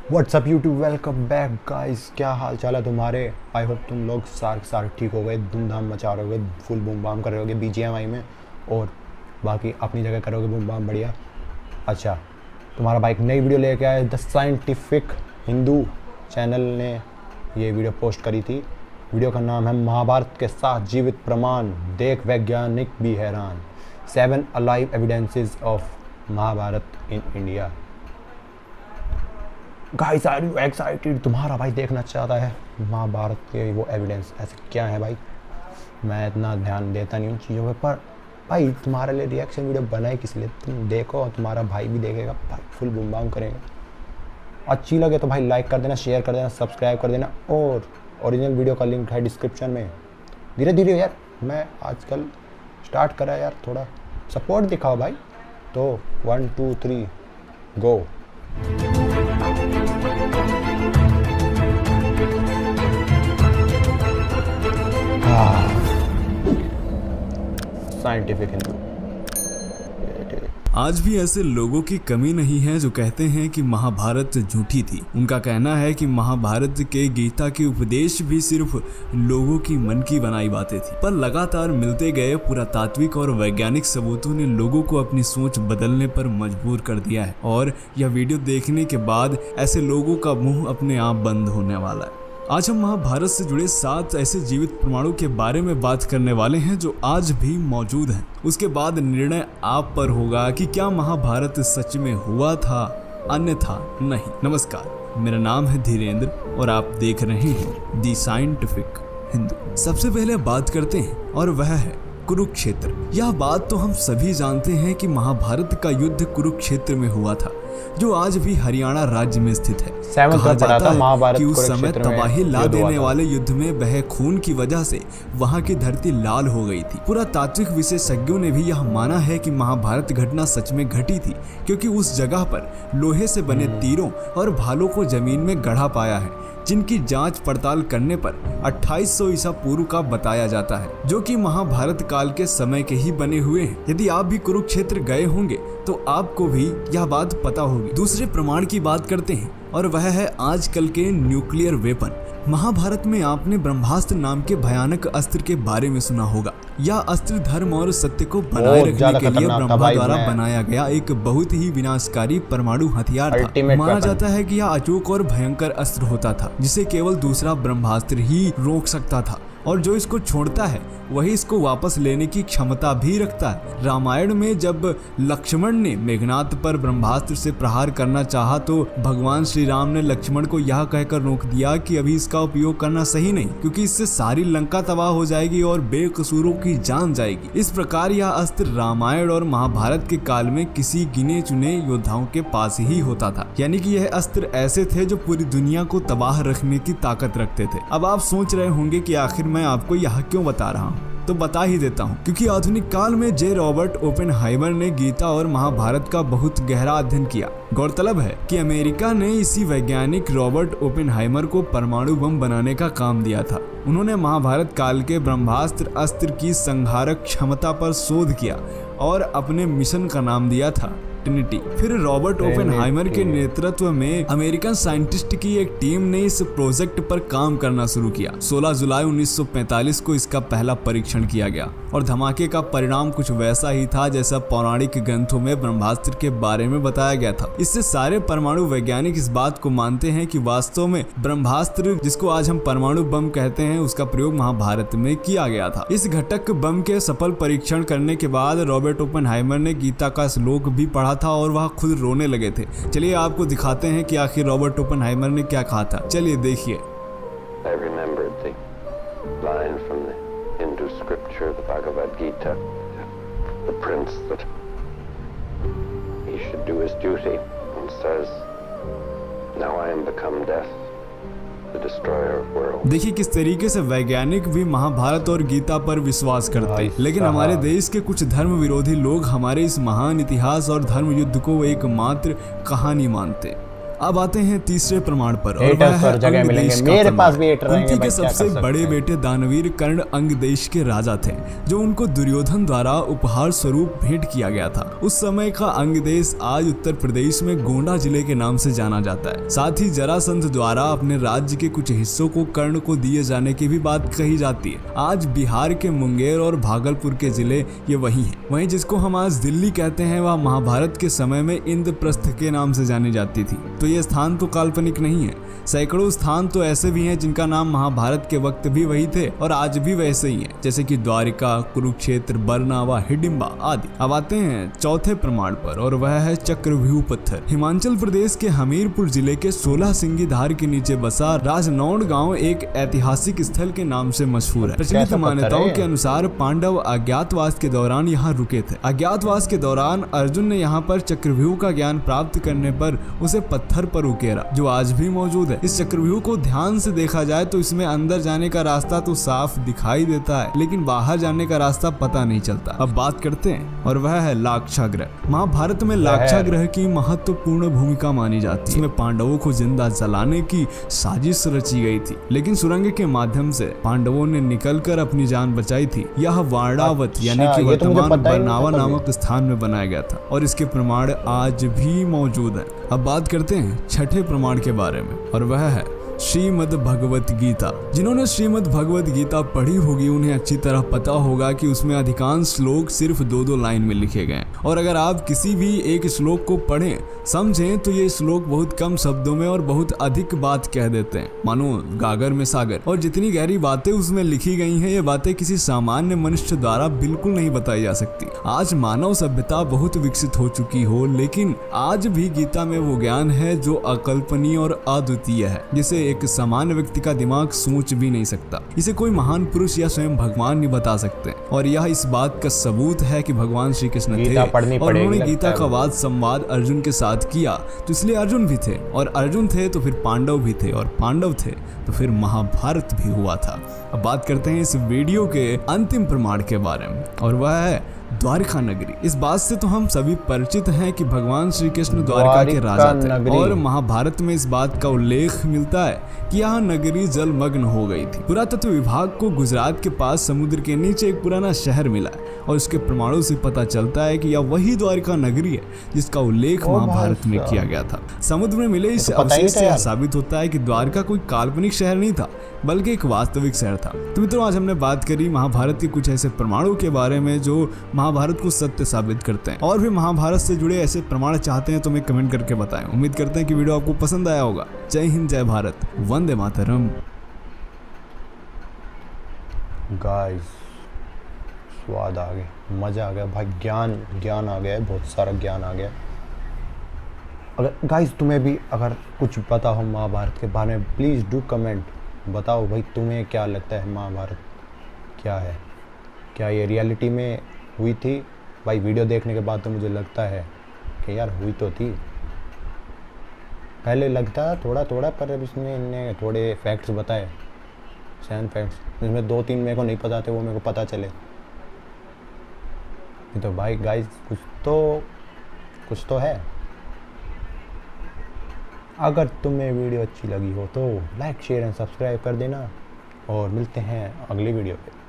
WhatsApp YouTube, welcome back guys. क्या हाल चाल है तुम्हारे? आई होप तुम लोग सारे ठीक हो गए, धूमधाम मचा रहे होगे, फुल बूम बाम कर रहे होगे बीजीएमआई में, और बाकी अपनी जगह करोगे बूम बाम बढ़िया। अच्छा, तुम्हारा भाई एक नई वीडियो लेके आया। द साइंटिफिक हिंदू चैनल ने ये वीडियो पोस्ट करी थी। वीडियो का नाम है महाभारत के 7 जीवित प्रमाण, देख वैज्ञानिक भी हैरान, 7 alive evidences of Mahabharata in India. Guys are you excited? तुम्हारा भाई देखना चाहता है महाभारत के वो एविडेंस ऐसे क्या है भाई। मैं इतना ध्यान देता नहीं हूँ चीज़ों पर भाई तुम्हारे लिए रिएक्शन वीडियो बनाए किस लिए? तुम देखो और तुम्हारा भाई भी देखेगा भाई, फुल बूम बाम करेंगे। अच्छी लगे तो भाई लाइक कर देना, शेयर कर देना, सब्सक्राइब कर देना, और ओरिजिनल वीडियो का लिंक है डिस्क्रिप्शन में। धीरे धीरे यार मैं आजकल स्टार्ट करा यार, थोड़ा सपोर्ट दिखाओ भाई। तो 1 2 3 गो। साइंटिफिक हिंदू। आज भी ऐसे लोगों की कमी नहीं है जो कहते हैं कि महाभारत झूठी थी। उनका कहना है कि महाभारत के गीता के उपदेश भी सिर्फ लोगों की मन की बनाई बातें थी, पर लगातार मिलते गए पुरातात्विक और वैज्ञानिक सबूतों ने लोगों को अपनी सोच बदलने पर मजबूर कर दिया है। और यह वीडियो देखने के बाद ऐसे लोगों का मुंह अपने आप बंद होने वाला है। आज हम महाभारत से जुड़े 7 ऐसे जीवित प्रमाणों के बारे में बात करने वाले हैं जो आज भी मौजूद हैं। उसके बाद निर्णय आप पर होगा कि क्या महाभारत सच में हुआ था, अन्यथा नहीं। नमस्कार, मेरा नाम है धीरेन्द्र और आप देख रहे हैं दी साइंटिफिक हिंदू। सबसे पहले बात करते हैं और वह है कुरुक्षेत्र। यह बात तो हम सभी जानते हैं कि महाभारत का युद्ध कुरुक्षेत्र में हुआ था, जो आज भी हरियाणा राज्य में स्थित है। कहा जाता है कि उस समय तबाही ला देने वाले युद्ध में बहे खून की वजह से वहां की धरती लाल हो गई थी। पुरातात्विक विशेषज्ञों ने भी यह माना है कि महाभारत घटना सच में घटी थी, क्योंकि उस जगह पर लोहे से बने तीरों और भालों को जमीन में गढ़ा पाया है, जिनकी जांच पड़ताल करने पर 2800 ईसा पूर्व का बताया जाता है, जो कि महाभारत काल के समय के ही बने हुए हैं। यदि आप भी कुरुक्षेत्र गए होंगे तो आपको भी यह बात पता होगी। दूसरे प्रमाण की बात करते हैं और वह है आजकल के न्यूक्लियर वेपन। महाभारत में आपने ब्रह्मास्त्र नाम के भयानक अस्त्र के बारे में सुना होगा। यह अस्त्र धर्म और सत्य को बनाए रखने के लिए ब्रह्मा द्वारा बनाया गया एक बहुत ही विनाशकारी परमाणु हथियार था। माना जाता है कि यह अचूक और भयंकर अस्त्र होता था, जिसे केवल दूसरा ब्रह्मास्त्र ही रोक सकता था, और जो इसको छोड़ता है वही इसको वापस लेने की क्षमता भी रखता है। रामायण में जब लक्ष्मण ने मेघनाद पर ब्रह्मास्त्र से प्रहार करना चाहा तो भगवान श्री राम ने लक्ष्मण को यह कहकर रोक दिया कि अभी इसका उपयोग करना सही नहीं, क्योंकि इससे सारी लंका तबाह हो जाएगी और बेकसूरों की जान जाएगी। इस प्रकार यह अस्त्र रामायण और महाभारत के काल में किसी गिने चुने योद्धाओं के पास ही होता था। यानी कि यह अस्त्र ऐसे थे जो पूरी दुनिया को तबाह रखने की ताकत रखते थे। अब आप सोच रहे होंगे कि आखिर मैं आपको यह क्यों बता रहा हूँ, तो बता ही देता हूँ। क्योंकि आधुनिक काल में जे रॉबर्ट ओपेनहाइमर ने गीता और महाभारत का बहुत गहरा अध्ययन किया। गौरतलब है कि अमेरिका ने इसी वैज्ञानिक रॉबर्ट ओपेनहाइमर को परमाणु बम बनाने का काम दिया था। उन्होंने महाभारत काल के ब्रह्मास्त्र अस्त्र की संहारक क्षमता पर शोध किया और अपने मिशन का नाम दिया था ट्रिनिटी। फिर रॉबर्ट ओपेनहाइमर के नेतृत्व में अमेरिकन साइंटिस्ट की एक टीम ने इस प्रोजेक्ट पर काम करना शुरू किया। 16 जुलाई 1945 को इसका पहला परीक्षण किया गया और धमाके का परिणाम कुछ वैसा ही था जैसा पौराणिक ग्रंथों में ब्रह्मास्त्र के बारे में बताया गया था। इससे सारे परमाणु वैज्ञानिक इस बात को मानते हैं कि वास्तव में ब्रह्मास्त्र, जिसको आज हम परमाणु बम कहते हैं, उसका प्रयोग महाभारत में किया गया था। इस घटक बम के सफल परीक्षण करने के बाद रॉबर्ट ओपेनहाइमर ने गीता का श्लोक भी पढ़ा था और वह खुद रोने लगे थे। चलिए आपको दिखाते हैं कि आखिर रॉबर्ट ओपेनहाइमर ने क्या कहा था। चलिए देखिए। I remembered the line from the Hindu scripture, the Bhagavad Gita, the prince that he should do his duty and says, "Now I am become death, the destroyer of worlds." देखिए किस तरीके से वैज्ञानिक भी महाभारत और गीता पर विश्वास करते हैं, लेकिन हमारे देश के कुछ धर्म विरोधी लोग हमारे इस महान इतिहास और धर्म युद्ध को एकमात्र कहानी मानते। अब आते हैं तीसरे प्रमाण पर, और Haters वह है हर जगह अंग मिलेंगे, देश का मेरे प्रमाण। पास भी hater रहेंगे कुंती भाई, के क्या कर सबसे सकते बड़े हैं। बेटे दानवीर कर्ण अंग देश के राजा थे, जो उनको दुर्योधन द्वारा उपहार स्वरूप भेंट किया गया था। उस समय का अंग देश आज उत्तर प्रदेश में गोंडा जिले के नाम से जाना जाता है। साथ ही जरासंध द्वारा अपने राज्य के कुछ हिस्सों को कर्ण को दिए जाने की भी बात कही जाती है। आज बिहार के मुंगेर और भागलपुर के जिले ये वही हैं। वहीं जिसको हम आज दिल्ली कहते हैं, वह महाभारत के समय में इंद्रप्रस्थ के नाम से जानी जाती थी। तो ये स्थान तो काल्पनिक नहीं है, सैकड़ों स्थान तो ऐसे भी हैं जिनका नाम महाभारत के वक्त भी वही थे और आज भी वैसे ही हैं, जैसे कि द्वारिका, कुरुक्षेत्र, बरनावा, हिडिंबा आदि। अब आते हैं चौथे प्रमाण पर, और वह है चक्रव्यूह पत्थर। हिमाचल प्रदेश के हमीरपुर जिले के 16 सिंगी धार के नीचे बसा राजनौड़ गांव एक ऐतिहासिक स्थल के नाम से मशहूर है। प्रचलित कैसा पत्थर मान्यताओं है? के अनुसार पांडव अज्ञातवास के दौरान यहाँ रुके थे। अज्ञातवास के दौरान अर्जुन ने यहाँ पर चक्रव्यूह का ज्ञान प्राप्त करने पर उसे पत्थर पर उकेरा, जो आज भी मौजूद है। इस चक्रव्यूह को ध्यान से देखा जाए तो इसमें अंदर जाने का रास्ता तो साफ दिखाई देता है, लेकिन बाहर जाने का रास्ता पता नहीं चलता। अब बात करते हैं, और वह है लाक्षागृह। महाभारत में लाक्षागृह की महत्वपूर्ण भूमिका मानी जाती है। इसमें पांडवों को जिंदा जलाने की साजिश रची गई थी, लेकिन सुरंग के माध्यम से पांडवों ने निकलकर अपनी जान बचाई थी। यह वारणावत यानी कि ये तो मुझे वर्तमान पता ही नहीं बरनावा था कभी। नामक स्थान में बनाया गया था, और इसके प्रमाण आज भी मौजूद हैं। अब बात करते हैं छठे प्रमाण के बारे में, और वह है श्रीमद् भगवत गीता। जिन्होंने श्रीमद् भगवत गीता पढ़ी होगी उन्हें अच्छी तरह पता होगा कि उसमें अधिकांश श्लोक सिर्फ 2-2 लाइन में लिखे गए हैं, और अगर आप किसी भी एक श्लोक को पढ़ें समझें तो ये श्लोक बहुत कम शब्दों में और बहुत अधिक बात कह देते हैं, मानो गागर में सागर। और जितनी गहरी बातें उसमें लिखी गई हैं, ये बातें किसी सामान्य मनुष्य द्वारा बिल्कुल नहीं बताई जा सकती। आज मानव सभ्यता बहुत विकसित हो चुकी हो, लेकिन आज भी गीता में वो ज्ञान है जो अकल्पनीय और अद्वितीय है, जिसे एक सामान्य व्यक्ति का दिमाग सोच भी नहीं सकता। इसे कोई महान पुरुष या स्वयं भगवान नहीं बता सकते, और यह इस बात का सबूत है कि भगवान श्री कृष्ण थे और उन्होंने गीता का वाद संवाद अर्जुन के साथ किया, तो इसलिए अर्जुन भी थे, और अर्जुन थे तो फिर पांडव भी थे, और पांडव थे तो फिर महाभारत भी हुआ था। अब बात करते हैं इस वीडियो के अंतिम प्रमाण के बारे में, और वह है द्वारिका नगरी। इस बात से तो हम सभी परिचित हैं कि भगवान श्री कृष्ण द्वारिका के राजा थे, और महाभारत में इस बात का उल्लेख मिलता है कि यह नगरी जलमग्न हो गई थी। पुरातत्व विभाग को गुजरात के पास समुद्र के नीचे एक पुराना शहर मिला है, और उसके प्रमाणों से पता चलता है कि यह वही द्वारिका नगरी है जिसका उल्लेख महाभारत में किया गया था। समुद्र में मिले इस अवशेष से साबित होता है कि द्वारिका कोई काल्पनिक शहर नहीं था, बल्कि एक वास्तविक शहर था। तो मित्रों, आज हमने बात करी महाभारत के कुछ ऐसे प्रमाणों के बारे में जो महाभारत को सत्य साबित करते हैं। और भी महाभारत से जुड़े ऐसे प्रमाण चाहते हैं तो हमें कमेंट करके बताएं। उम्मीद करते हैं कि वीडियो आपको पसंद आया होगा। जय हिंद, जय भारत, वंदे मातरम। गाइस स्वाद आ गया, मज़ा आ गया भाई, ज्ञान आ गया है, बहुत सारा ज्ञान आ गया। अगर गाइस तुम्हें भी अगर कुछ पता हो महाभारत के बारे में, प्लीज़ डू कमेंट, बताओ भाई तुम्हें क्या लगता है महाभारत क्या है, क्या ये रियलिटी में हुई थी? भाई वीडियो देखने के बाद तो मुझे लगता है कि यार हुई तो थी, पहले लगता थोड़ा, पर अब इसमें इनने थोड़े फैक्ट्स बताए, सैन फैक्ट्स, जिसमें 2-3 मेरे को नहीं पता थे, वो मेरे को पता चले। तो भाई गाइस कुछ तो है। अगर तुम्हें वीडियो अच्छी लगी हो तो लाइक, शेयर एंड सब्सक्राइब कर देना, और मिलते हैं अगली वीडियो पे।